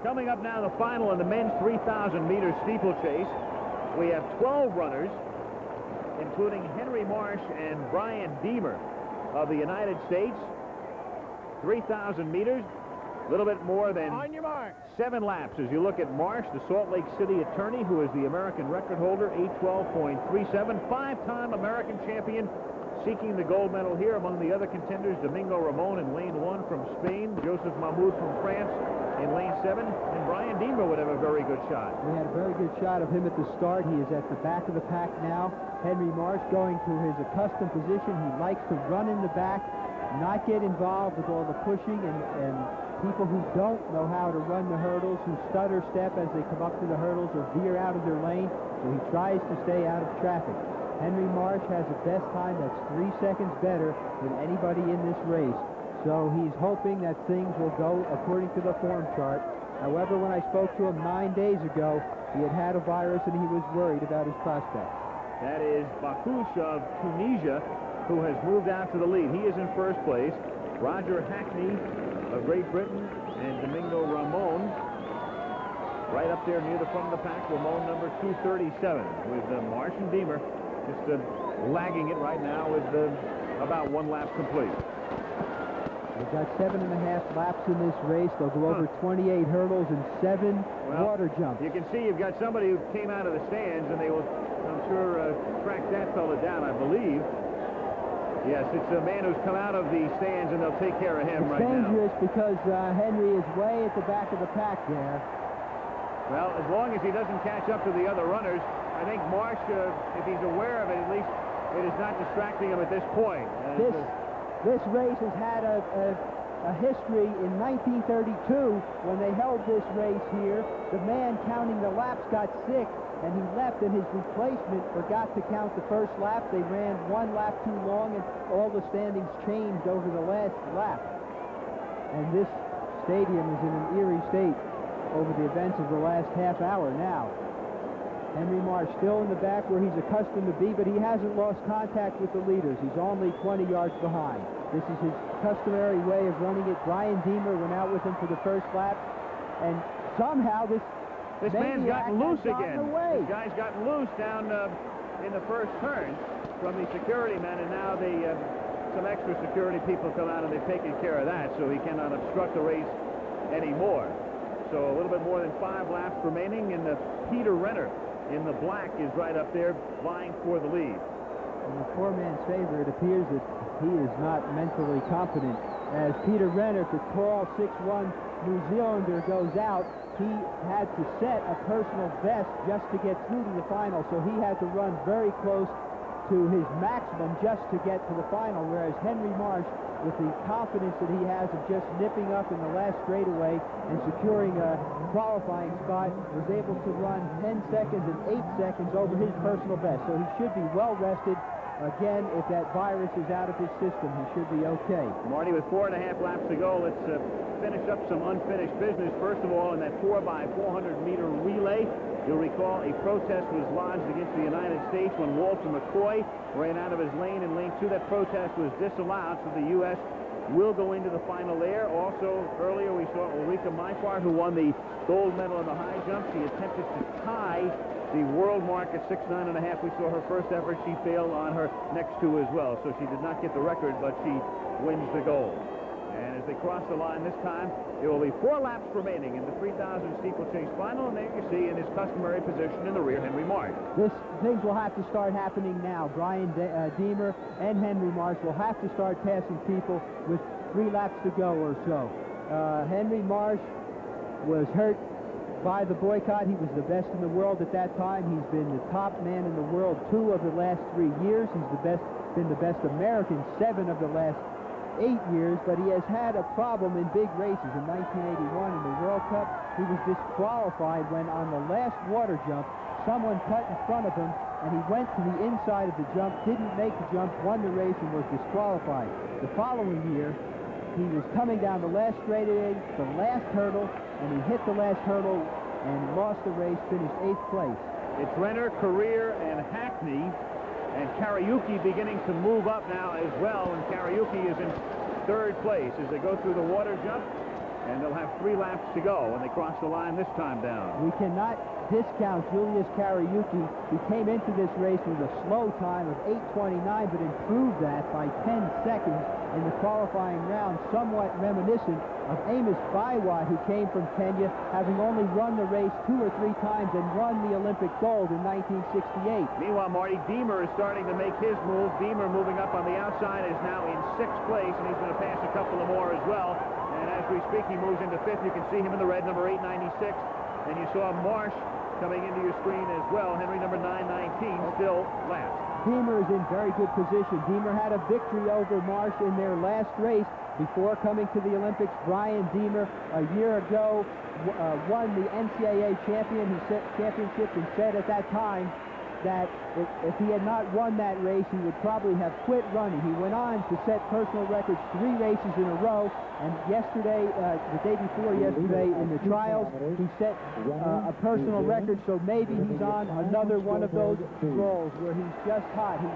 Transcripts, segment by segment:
Coming up now, the final in the men's 3,000-meter steeplechase. We have 12 runners, including Henry Marsh and Brian Deemer of the United States. 3,000 meters, a little bit more than on your mark. 7 laps as you look at Marsh, the Salt Lake City attorney, who is the American record holder, 8:12.37, 5-time American champion, seeking the gold medal here. Among the other contenders, Domingo Ramon in lane 1 from Spain, Joseph Mahmoud from France in lane 7, and Brian Deemer would have a very good shot. We had a very good shot of him at the start. He is at the back of the pack now. Henry Marsh going to his accustomed position. He likes to run in the back, not get involved with all the pushing and people who don't know how to run the hurdles, who stutter step as they come up to the hurdles or veer out of their lane. So he tries to stay out of traffic. Henry Marsh has a best time that's 3 seconds better than anybody in this race. So he's hoping that things will go according to the form chart. However, when I spoke to him 9 days ago, he had a virus and he was worried about his prospects. That is Bakouche of Tunisia, who has moved out to the lead. He is in first place. Roger Hackney of Great Britain and Domingo Ramon right up there near the front of the pack. Ramon number 237 with Marsh and Deemer just lagging it right now with about 1 lap complete. They've got 7.5 laps in this race. They'll go over 28 hurdles and 7 water jumps. You can see you've got somebody who came out of the stands, and they will, I'm sure, track that fella down, I believe. Yes, it's a man who's come out of the stands, and they'll take care of him right now. It's dangerous because Henry is way at the back of the pack there. Well, as long as he doesn't catch up to the other runners, I think Marsh, if he's aware of it, at least it is not distracting him at this point. This race has had a history. In 1932, when they held this race here, the man counting the laps got sick, and he left, and his replacement forgot to count the first lap. They ran 1 lap too long, and all the standings changed over the last lap. And this stadium is in an eerie state over the events of the last half hour now. Henry Marsh still in the back where he's accustomed to be, but he hasn't lost contact with the leaders. He's only 20 yards behind. This is his customary way of running it. Brian Deemer went out with him for the first lap, and somehow this man's gotten loose again. This guy's gotten loose down in the first turn from the security men, and now some extra security people come out and they've taken care of that, so he cannot obstruct the race anymore. So a little bit more than 5 laps remaining, and Peter Renner in the black is right up there vying for the lead. In the 4-man's favor, it appears that he is not mentally competent. As Peter Renner, the tall 6'1" New Zealander, goes out, he had to set a personal best just to get through to the final, so he had to run very close to his maximum just to get to the final, whereas Henry Marsh, with the confidence that he has of just nipping up in the last straightaway and securing a qualifying spot, was able to run 10 seconds and 8 seconds over his personal best. So he should be well rested. Again, if that virus is out of his system, he should be okay. Marty, with 4.5 laps to go, let's finish up some unfinished business. First of all, in that 4x400-meter relay, you'll recall a protest was lodged against the United States when Walter McCoy ran out of his lane in lane 2. That protest was disallowed, so the U.S. will go into the final there. Also, earlier we saw Ulrika Meifart, who won the gold medal in the high jump. She attempted to tie the world mark at 6'9½". We saw her first effort. She failed on her next 2 as well, so she did not get the record, but she wins the gold. And as they cross the line this time, there will be 4 laps remaining in the 3,000 steeplechase final, and there you see in his customary position in the rear, Henry Marsh. Things will have to start happening now. Brian Deemer and Henry Marsh will have to start passing people with 3 laps to go or so. Henry Marsh was hurt by the boycott. He was the best in the world at that time. He's been the top man in the world 2 of the last 3 years. He's been the best American 7 of the last 8 years, but he has had a problem in big races. In 1981 in the World Cup, he was disqualified when on the last water jump, someone cut in front of him, and he went to the inside of the jump, didn't make the jump, won the race, and was disqualified. The following year, he was coming down the last straightaway, the last hurdle, and he hit the last hurdle and lost the race, finished 8th place. It's Renner, Career, and Hackney, and Kariuki beginning to move up now as well, and Kariuki is in 3rd place as they go through the water jump. And they'll have 3 laps to go when they cross the line this time down. We cannot discount Julius Kariuki. He came into this race with a slow time of 8:29, but improved that by 10 seconds in the qualifying round, somewhat reminiscent of Amos Baiwat, who came from Kenya, having only run the race 2 or 3 times and won the Olympic gold in 1968. Meanwhile, Marty, Deemer is starting to make his move. Deemer moving up on the outside is now in 6th place, and he's going to pass a couple of more as well. And as we speak, he moves into 5th. You can see him in the red, number 896. And you saw Marsh coming into your screen as well. Henry, number 919, still last. Deemer is in very good position. Deemer had a victory over Marsh in their last race before coming to the Olympics. Brian Deemer, a year ago, won the NCAA championship and said at that time that if he had not won that race, he would probably have quit running. He went on to set personal records 3 races in a row, and yesterday, the day before yesterday, in the trials, he set a personal record, so maybe he's on another one of those rolls where he's just hot. He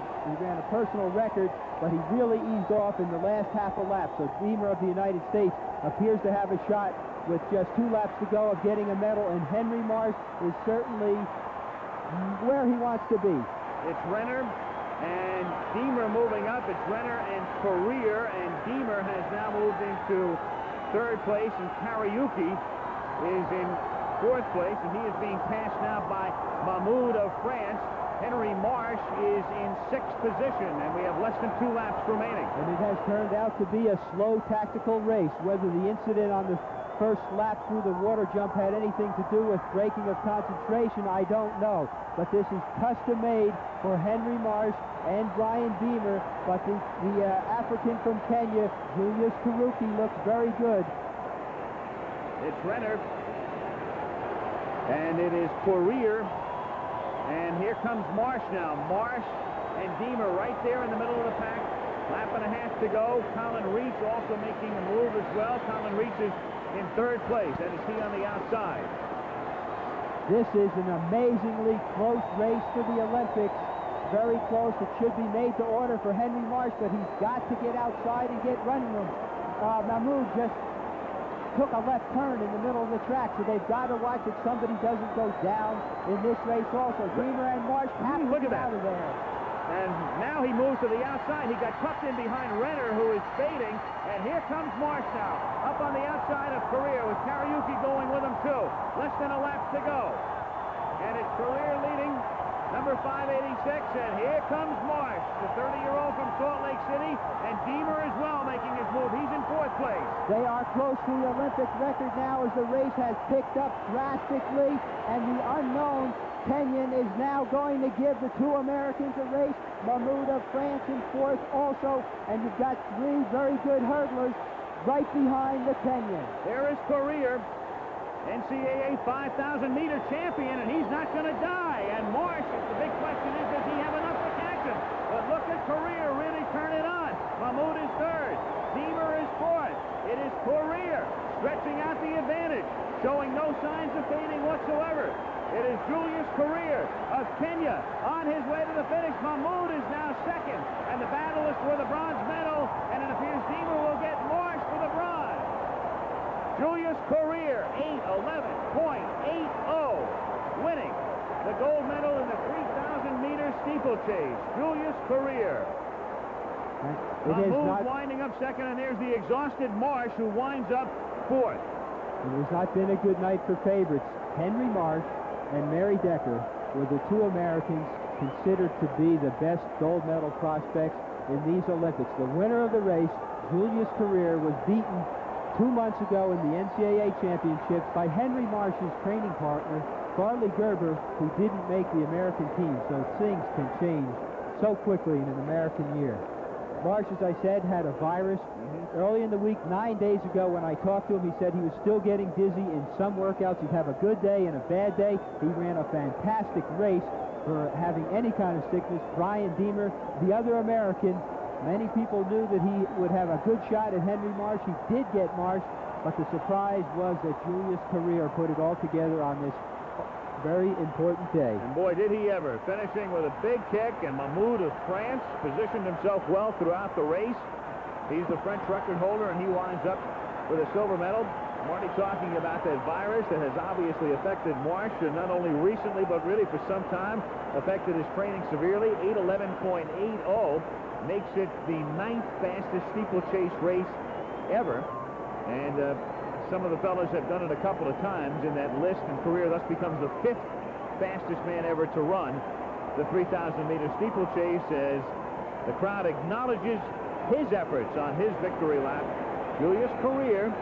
ran a personal record, but he really eased off in the last half a lap, so Deemer of the United States appears to have a shot with just 2 laps to go of getting a medal, and Henry Marsh is certainly where he wants to be. It's Renner and Deemer moving up. It's Renner and Career, and Deemer has now moved into 3rd place, and Kariuki is in 4th place, and he is being passed now by Mahmoud of France. Henry Marsh is in 6th position, and we have less than 2 laps remaining. And it has turned out to be a slow tactical race. Whether the incident on the first lap through the water jump had anything to do with breaking of concentration, I don't know. But this is custom-made for Henry Marsh and Brian Deemer. But the African from Kenya, Julius Karuki, looks very good. It's Renner. And it is Career. And here comes Marsh now. Marsh and Deemer right there in the middle of the pack. Lap and a half to go. Colin Reach also making a move as well. Colin Reach is in 3rd place. That is he on the outside. This is an amazingly close race for the Olympics. Very close. It should be made to order for Henry Marsh, but he's got to get outside and get running room. Mahmoud just took a left turn in the middle of the track, so they've got to watch that somebody doesn't go down in this race also. Deemer and Marsh have to get out of there. And now he moves to the outside. He got tucked in behind Renner, who is fading. And here comes Marsh now, up on the outside of Career, with Kariuki going with him too. Less than a lap to go. And it's Career leading, number 586. And here comes Marsh, the 30-year-old from Salt Lake City. And Deemer as well making his move. He's in 4th place. They are close to the Olympic record now as the race has picked up drastically. And the unknown Kenyan is now going to give the 2 Americans a race. Mahmoud of France in 4th also, and you've got 3 very good hurdlers right behind the Kenyan. There is Career, NCAA 5,000-meter champion, and he's not going to die. And Marsh, the big question is, does he have enough to catch him? But look at Career really turn it on. Mahmoud is 3rd. Deemer is 4th. It is Career stretching out the advantage, showing no signs of fading whatsoever. It is Julius Career of Kenya on his way to the finish. Mahmoud is now 2nd, and the battle is for the bronze medal, and it appears Deemer will get Marsh for the bronze. Julius Career, 8:11.80, winning the gold medal in the 3,000-meter steeplechase. Julius Career. Mahmoud winding up 2nd, and there's the exhausted Marsh, who winds up 4th. It has not been a good night for favorites. Henry Marsh and Mary Decker were the 2 Americans considered to be the best gold medal prospects in these Olympics. The winner of the race, Julius Career, was beaten 2 months ago in the NCAA championships by Henry Marsh's training partner, Farley Gerber, who didn't make the American team. So things can change so quickly in an American year. Marsh, as I said, had a virus. Early in the week, 9 days ago, when I talked to him, he said he was still getting dizzy in some workouts. He'd have a good day and a bad day. He ran a fantastic race for having any kind of sickness. Brian Deemer, the other American, many people knew that he would have a good shot at Henry Marsh. He did get Marsh, but the surprise was that Julius Career put it all together on this very important day. And boy, did he ever. Finishing with a big kick, and Mahmoud of France positioned himself well throughout the race. He's the French record holder, and he winds up with a silver medal. Marty talking about that virus that has obviously affected Marsh, not only recently, but really for some time, affected his training severely. 8:11.80 makes it the 9th fastest steeplechase race ever. And some of the fellas have done it a couple of times in that list, and career thus becomes the 5th fastest man ever to run the 3,000-meter steeplechase, as the crowd acknowledges his efforts on his victory lap. Julius Career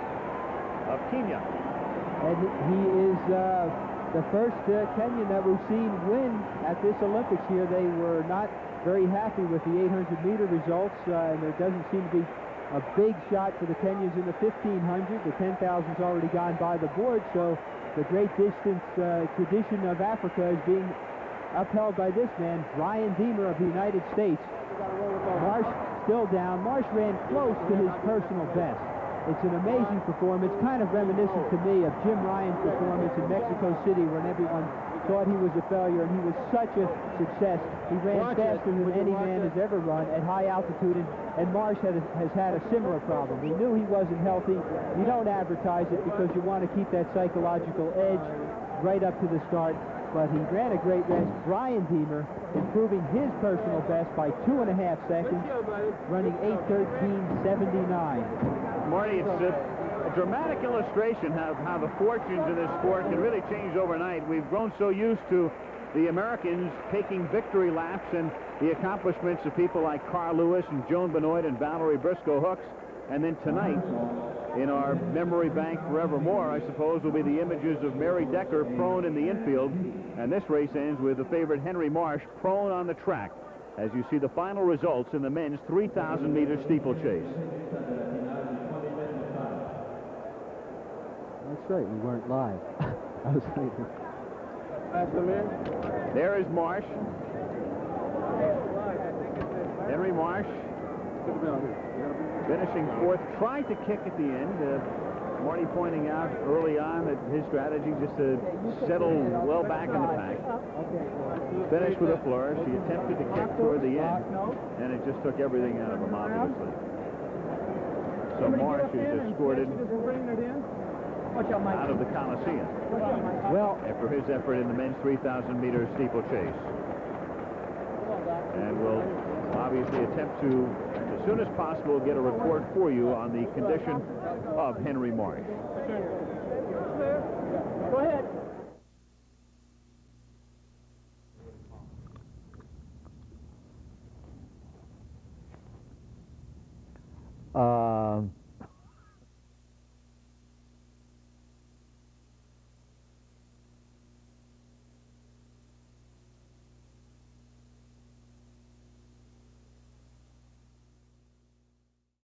of Kenya. And he is the first Kenyan that we've seen win at this Olympics here. They were not very happy with the 800-meter results, and there doesn't seem to be a big shot for the Kenyans in the 1,500. The 10,000's already gone by the board, so the great distance tradition of Africa is being upheld by this man, Ryan Deemer of the United States. Marsh still down. Marsh ran close to his personal best. It's an amazing performance, kind of reminiscent to me of Jim Ryan's performance in Mexico City when everyone thought he was a failure, and he was such a success. He ran faster than any man has ever run at high altitude, and Marsh has had a similar problem. We knew he wasn't healthy. You don't advertise it because you want to keep that psychological edge right up to the start, but he ran a great race. Brian Deemer improving his personal best by 2.5 seconds, running 8:13.79. Marty, it's a dramatic illustration of how the fortunes of this sport can really change overnight. We've grown so used to the Americans taking victory laps and the accomplishments of people like Carl Lewis and Joan Benoit and Valerie Briscoe Hooks. And then tonight, in our memory bank forevermore, I suppose, will be the images of Mary Decker prone in the infield. And this race ends with the favorite Henry Marsh prone on the track, as you see the final results in the men's 3,000-meter steeplechase. That's right, we weren't live. I was thinking. There is Marsh. Henry Marsh finishing 4th. Tried to kick at the end. Marty pointing out early on that his strategy just to settle well back in the pack. Finished with a flourish. He attempted to kick toward the end, and it just took everything out of him, obviously. So Marsh is escorted out of the Coliseum. Well, after his effort in the men's 3,000-meter steeplechase. And we'll obviously attempt to, as soon as possible, get a report for you on the condition of Henry Marsh.